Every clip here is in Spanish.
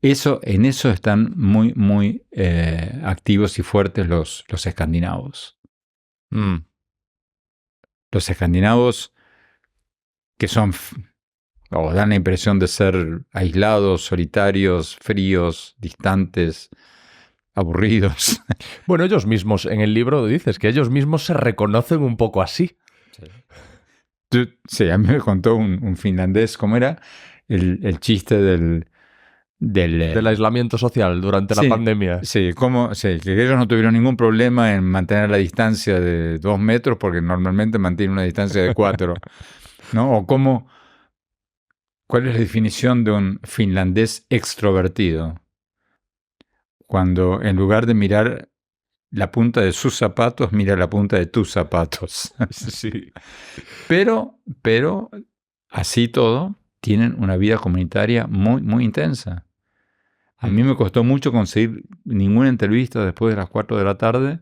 En eso están muy, muy activos y fuertes los escandinavos. Mm. Los escandinavos que son, o dan la impresión de ser aislados, solitarios, fríos, distantes, aburridos. Bueno, ellos mismos, en el libro dices que ellos mismos se reconocen un poco así. Sí, a mí me contó un finlandés, ¿cómo era? El chiste Del aislamiento social durante la sí, pandemia. sí, que ellos no tuvieron ningún problema en mantener la distancia de 2 metros porque normalmente mantienen una distancia de 4, ¿no? O ¿cuál es la definición de un finlandés extrovertido? Cuando en lugar de mirar la punta de sus zapatos, mira la punta de tus zapatos. Sí. Pero, así todo, tienen una vida comunitaria muy, muy intensa. A mí me costó mucho conseguir ninguna entrevista después de las 4 de la tarde,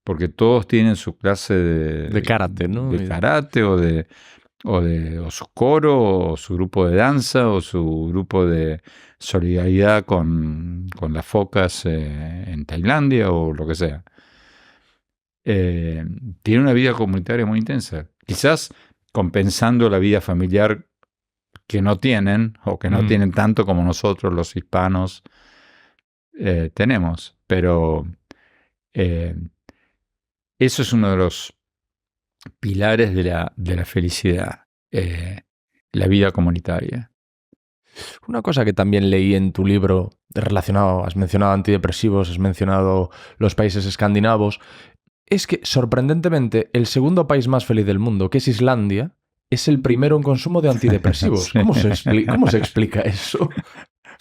porque todos tienen su clase De karate, ¿no? de karate o su coro, o su grupo de danza, o su grupo de solidaridad con las focas en Tailandia, o lo que sea. Tiene una vida comunitaria muy intensa. Quizás compensando la vida familiar que no tienen, o que no tienen tanto como nosotros los hispanos tenemos. Pero eso es uno de los pilares de la felicidad, la vida comunitaria. Una cosa que también leí en tu libro relacionado, has mencionado antidepresivos, has mencionado los países escandinavos, es que, sorprendentemente, el segundo país más feliz del mundo, que es Islandia, es el primero en consumo de antidepresivos. Sí. ¿Cómo se explica eso?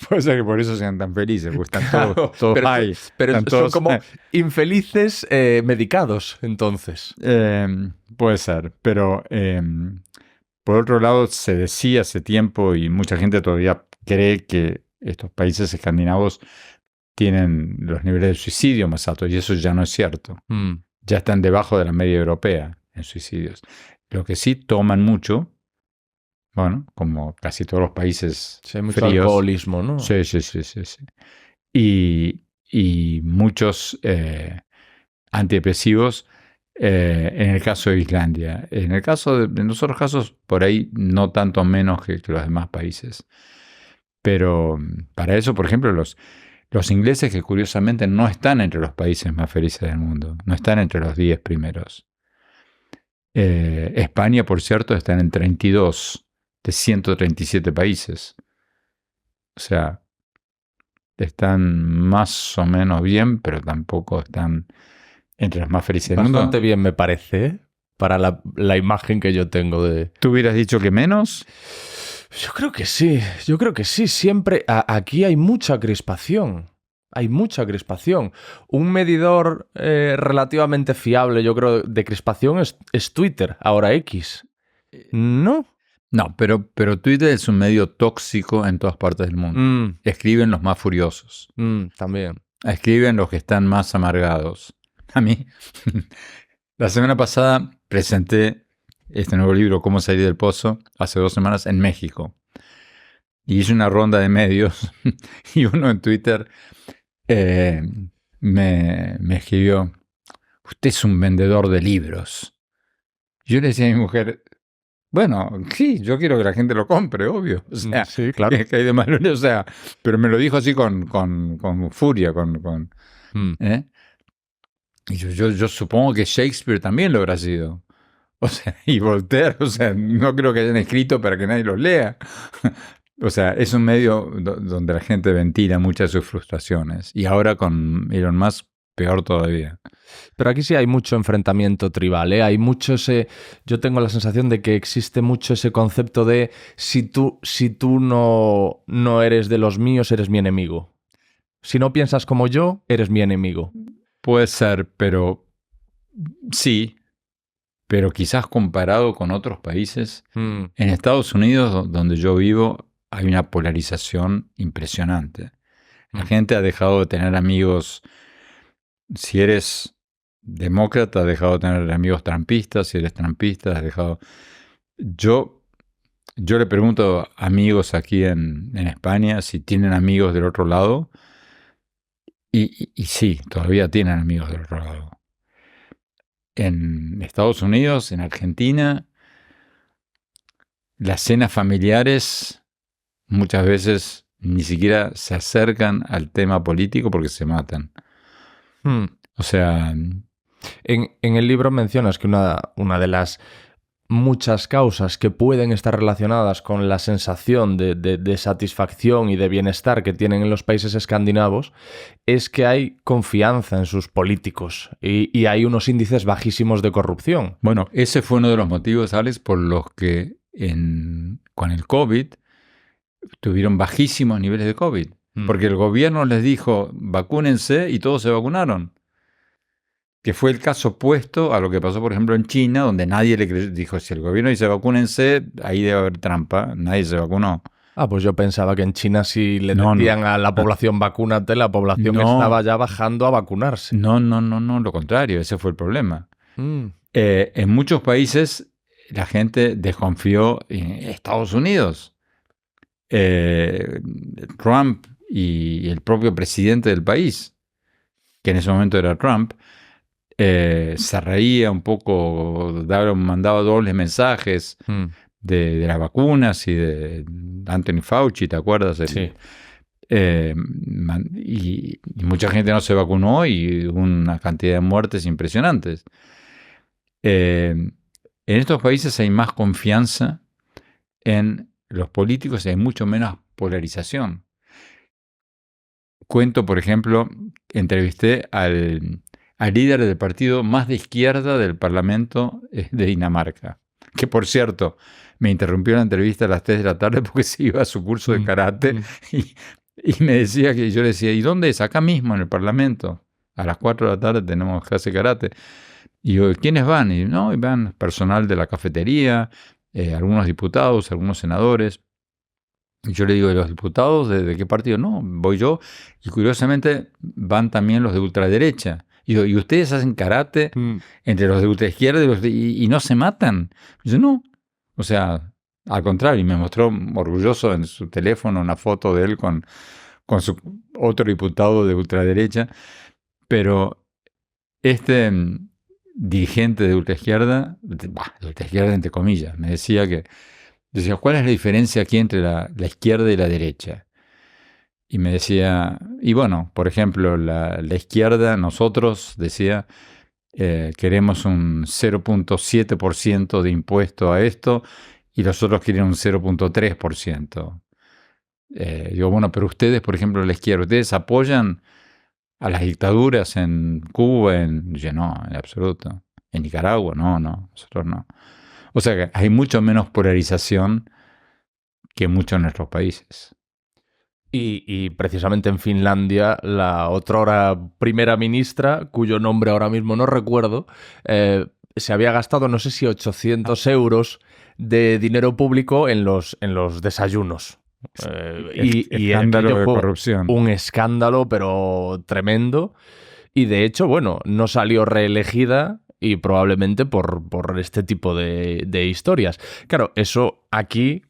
Puede ser que por eso sean tan felices, porque están todos high. Pero Están son todos, como infelices medicados, entonces. puede ser, pero por otro lado se decía hace tiempo, y mucha gente todavía cree, que estos países escandinavos tienen los niveles de suicidio más altos, y eso ya no es cierto. Ya están debajo de la media europea en suicidios. Lo que sí toman mucho, bueno, como casi todos los países Sí, hay mucho fríos. alcoholismo, ¿no? Sí. Y muchos antidepresivos en el caso de Islandia. En el caso de los otros casos, por ahí no tanto menos que los demás países. Pero para eso, por ejemplo, los ingleses, que curiosamente no están entre los países más felices del mundo, no están entre los 10 primeros. España, por cierto, está en 32 de 137 países. O sea, están más o menos bien, pero tampoco están entre los más felices del mundo. Bastante bien, me parece, ¿eh? Para la imagen que yo tengo de... ¿Tú hubieras dicho que menos? Yo creo que sí. Siempre aquí hay mucha crispación. Hay mucha crispación. Un medidor relativamente fiable, yo creo, de crispación es Twitter, ahora X. ¿No? No, pero Twitter es un medio tóxico en todas partes del mundo. Escriben los más furiosos. También. Escriben los que están más amargados. A mí, la semana pasada presenté este nuevo libro, Cómo salir del pozo, hace 2 semanas en México. Y hice una ronda de medios y uno en Twitter me escribió: usted es un vendedor de libros. Yo le decía a mi mujer: bueno, sí, yo quiero que la gente lo compre, obvio. O sea, sí, claro. que hay de malo, o sea, pero me lo dijo así con furia, ¿eh? Y yo supongo que Shakespeare también lo habrá sido. O sea, y Voltaire, o sea, no creo que hayan escrito para que nadie los lea. O sea, es un medio donde la gente ventila muchas de sus frustraciones. Y ahora con Elon Musk, peor todavía. Pero aquí sí hay mucho enfrentamiento tribal, ¿eh? Hay mucho ese... Yo tengo la sensación de que existe mucho ese concepto de si tú no eres de los míos, eres mi enemigo. Si no piensas como yo, eres mi enemigo. Puede ser, pero sí. Pero quizás comparado con otros países, en Estados Unidos, donde yo vivo, hay una polarización impresionante. La gente ha dejado de tener amigos. Si eres demócrata, has dejado de tener amigos trampistas. Si eres trampista, has dejado... Yo Yo le pregunto a amigos aquí en España si tienen amigos del otro lado, y sí, todavía tienen amigos del otro lado. En Estados Unidos, en Argentina, las cenas familiares muchas veces ni siquiera se acercan al tema político porque se matan. O sea, En el libro mencionas que una de las muchas causas que pueden estar relacionadas con la sensación de satisfacción y de bienestar que tienen en los países escandinavos es que hay confianza en sus políticos y hay unos índices bajísimos de corrupción. bueno, ese fue uno de los motivos, Alex, por los que con el COVID tuvieron bajísimos niveles de COVID. Porque el gobierno les dijo, vacúnense, y todos se vacunaron. Que fue el caso opuesto a lo que pasó, por ejemplo, en China, donde nadie le dijo, si el gobierno dice vacúnense, ahí debe haber trampa, nadie se vacunó. Ah, pues yo pensaba que en China si le decían a la población vacúnate, la población estaba ya bajando a vacunarse. No, lo contrario, ese fue el problema. En muchos países la gente desconfió en Estados Unidos. Trump y el propio presidente del país, que en ese momento era Trump, se reía un poco, mandaba dobles mensajes de las vacunas y de Anthony Fauci, ¿te acuerdas? Sí. Y mucha gente no se vacunó y hubo una cantidad de muertes impresionantes. En estos países hay más confianza en los políticos y hay mucho menos polarización. Cuento, por ejemplo, entrevisté al líder del partido más de izquierda del Parlamento de Dinamarca, que por cierto me interrumpió la entrevista a las 3 de la tarde porque se iba a su curso de karate y me decía que yo le decía, ¿y dónde es? Acá mismo en el Parlamento. A las 4 de la tarde tenemos clase de karate. Y yo, ¿quiénes van? Y no, y van personal de la cafetería, algunos diputados, algunos senadores. Y yo le digo, ¿de los diputados? ¿De qué partido? No, voy yo. Y curiosamente van también los de ultraderecha. Y digo, ¿y ustedes hacen karate entre los de ultraizquierda y no se matan? Y yo, no. O sea, al contrario. Y me mostró orgulloso en su teléfono una foto de él con su otro diputado de ultraderecha. Pero este dirigente de ultraizquierda entre comillas, me decía que decía, ¿cuál es la diferencia aquí entre la izquierda y la derecha? Y me decía, y bueno, por ejemplo, la izquierda, nosotros, decía, queremos un 0.7% de impuesto a esto y los otros quieren un 0.3%. Digo, bueno, pero ustedes, por ejemplo, la izquierda, ¿ustedes apoyan a las dictaduras en Cuba? Yo, no, en absoluto. En Nicaragua, no, nosotros no. O sea que hay mucho menos polarización que muchos en nuestros países. Y precisamente en Finlandia, la otrora primera ministra, cuyo nombre ahora mismo no recuerdo, se había gastado, no sé si 800 euros de dinero público en los desayunos. Escándalo de corrupción. Un escándalo, pero tremendo. Y de hecho, bueno, no salió reelegida y probablemente por este tipo de historias. Claro, eso aquí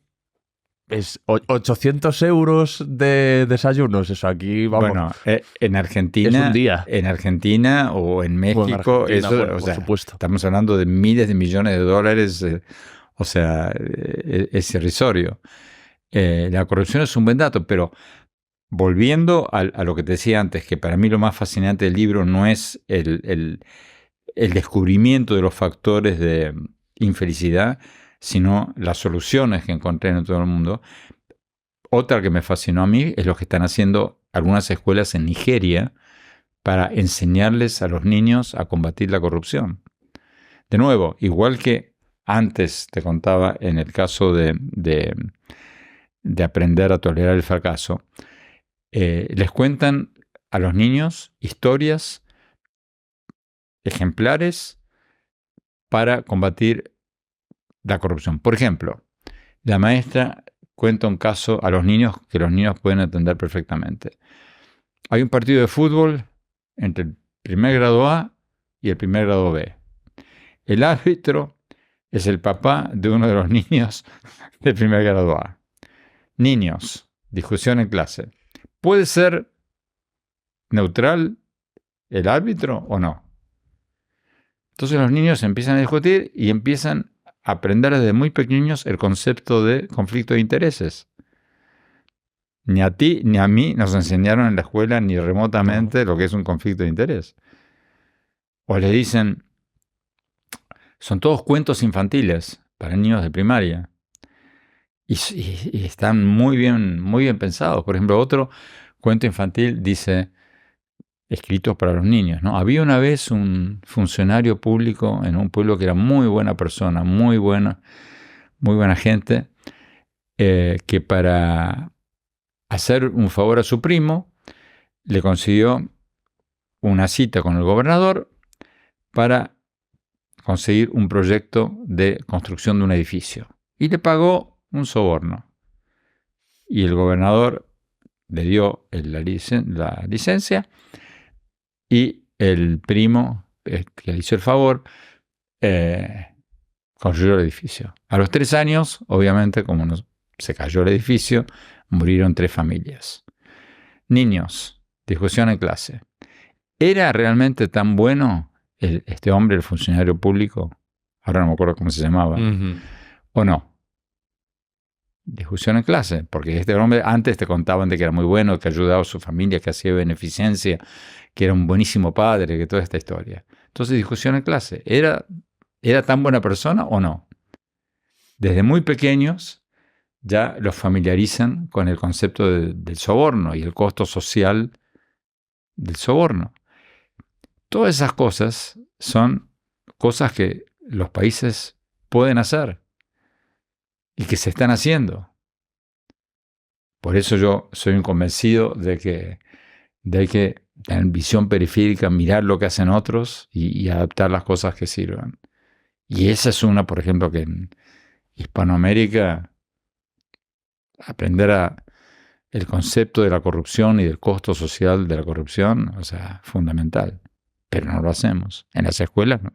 es 800 euros de desayunos. Eso aquí, vamos. Bueno, en Argentina. Es un día. En Argentina o en México, por supuesto. Estamos hablando de miles de millones de dólares. O sea, es irrisorio. La corrupción es un buen dato, pero volviendo a lo que te decía antes, que para mí lo más fascinante del libro no es el descubrimiento de los factores de infelicidad, sino las soluciones que encontré en todo el mundo. Otra que me fascinó a mí es lo que están haciendo algunas escuelas en Nigeria para enseñarles a los niños a combatir la corrupción. De nuevo, igual que antes te contaba en el caso de aprender a tolerar el fracaso, les cuentan a los niños historias ejemplares para combatir la corrupción. Por ejemplo, la maestra cuenta un caso a los niños que los niños pueden entender perfectamente. Hay un partido de fútbol entre el primer grado A y el primer grado B. El árbitro es el papá de uno de los niños de primer grado A. Niños, discusión en clase. ¿Puede ser neutral el árbitro o no? Entonces los niños empiezan a discutir y empiezan a aprender desde muy pequeños el concepto de conflicto de intereses. Ni a ti ni a mí nos enseñaron en la escuela ni remotamente lo que es un conflicto de interés. O le dicen, son todos cuentos infantiles para niños de primaria. Y están muy bien pensados. Por ejemplo, otro cuento infantil dice, escritos para los niños, ¿no? Había una vez un funcionario público en un pueblo que era muy buena persona, muy buena gente, que para hacer un favor a su primo le consiguió una cita con el gobernador para conseguir un proyecto de construcción de un edificio. Y le pagó un soborno. Y el gobernador le dio la licencia y el primo que le hizo el favor construyó el edificio. A los 3 años, obviamente, como se cayó el edificio, murieron 3 familias. Niños, discusión en clase. ¿Era realmente tan bueno este hombre, el funcionario público? Ahora no me acuerdo cómo se llamaba. ¿O no? Discusión en clase, porque este hombre antes te contaban de que era muy bueno, que ayudaba a su familia, que hacía beneficencia, que era un buenísimo padre, que toda esta historia. Entonces, discusión en clase. ¿Era tan buena persona o no? Desde muy pequeños ya los familiarizan con el concepto del soborno y el costo social del soborno. Todas esas cosas son cosas que los países pueden hacer y que se están haciendo. Por eso yo soy un convencido de que hay que tener visión periférica, mirar lo que hacen otros y adaptar las cosas que sirvan. Y esa es una, por ejemplo, que en Hispanoamérica aprender el concepto de la corrupción y del costo social de la corrupción, o sea, fundamental. Pero no lo hacemos. En las escuelas no.